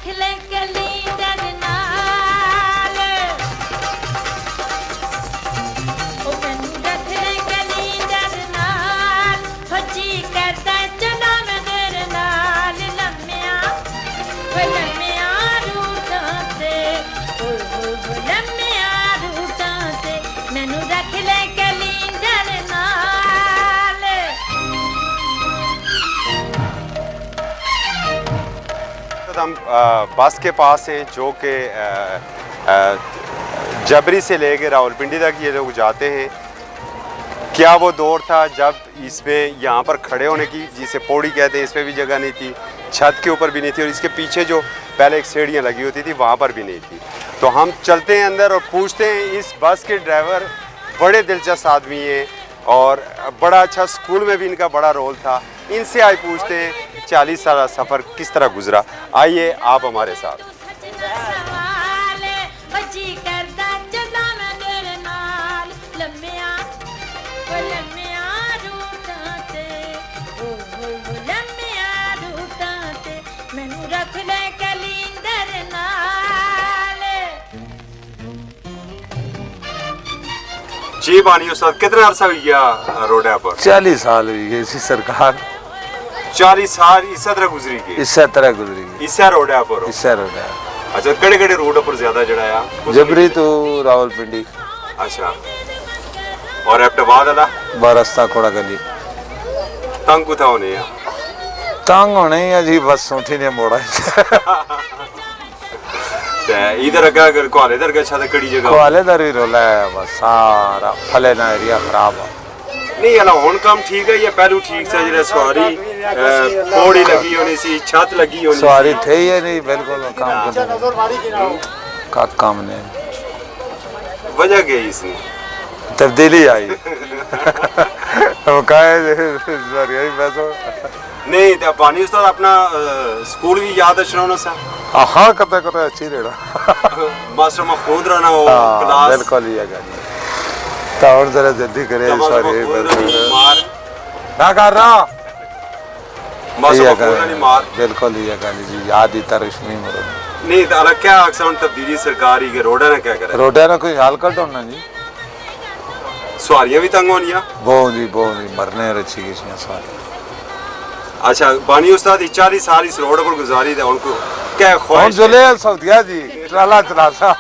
ले कैलेंडर नाल ओ मैनू रख ले कैलेंडर नाल फजी करदा चला मैं तेरे नाल लम्मिया रूटां ते ओ लम्मिया रूटां ते मैनू रख ले कैलेंडर नाल। हम बस के पास हैं जो कि जबरी से लेकर रावलपिंडी तक ये लोग जाते हैं। क्या वो दौर था जब इसमें यहाँ पर खड़े होने की, जिसे पौड़ी कहते हैं, इस पर भी जगह नहीं थी, छत के ऊपर भी नहीं थी, और इसके पीछे जो पहले एक सीढ़ियाँ लगी होती थी वहाँ पर भी नहीं थी। तो हम चलते हैं अंदर और पूछते हैं, इस बस के ड्राइवर बड़े दिलचस्प आदमी हैं और बड़ा अच्छा, स्कूल में भी इनका बड़ा रोल था। इनसे आज पूछते हैं 40 साल सफ़र किस तरह गुजरा। आइए आप हमारे साथ। जी बानी उस्ताद, कितना अरसा हुई गया रोड पर? 40 साल हुई है इसी सरकार। 40 साल इस तरह गुजरी गई, इस तरह गुजरी इस रोड पर, इस रोड है। अच्छा, केड़े रोड पर ज्यादा जड़ाया? जबरी तो रावलपिंडी। अच्छा, और एबटाबाद वाला बारस्ता कोड़ा गली। तंग कुथा होने या तंग होने या जी, बस उठी ने मोड़ा इधर अगर कोहाले दर का छत कड़ी जगह कोहाले दर भी रोला है, बस सारा फले ना एरिया खराब है। नहीं हला हुन काम ठीक है या पहलू ठीक से? जरा सवारी पौड़ी लगी होनी सी, छत लगी होनी, सवारी थे ही नहीं, बिल्कुल काम ने वजह गई इसने तब्दीली आई नहीं तो पानी उस्ताद अपना स्कूल भी याद रखना सा। हाँ, कते कते अच्छी रेड़ा मास्टर महफूज रहना हो क्लास, बिल्कुल ही है गाड़ी। तो और जरा जल्दी करे, सॉरी मार ना कर रहा मास्टर महफूज नहीं मार, बिल्कुल ही है गाड़ी जी, याद ही तारीफ नहीं मरो। नहीं तो अलग क्या अक्सर तब्दीली सरकारी के रोडा ना क्या करे? रोडा ना कोई हाल कट होना जी, सवारियां भी तंग होनिया बहुत जी मरने रची की सवारी। अच्छा बानी उस्ताद 40 साल इस रोड पर गुजारी थे, उनको क्या ख्वाहिश जो ले सऊदिया जी ट्राला चला था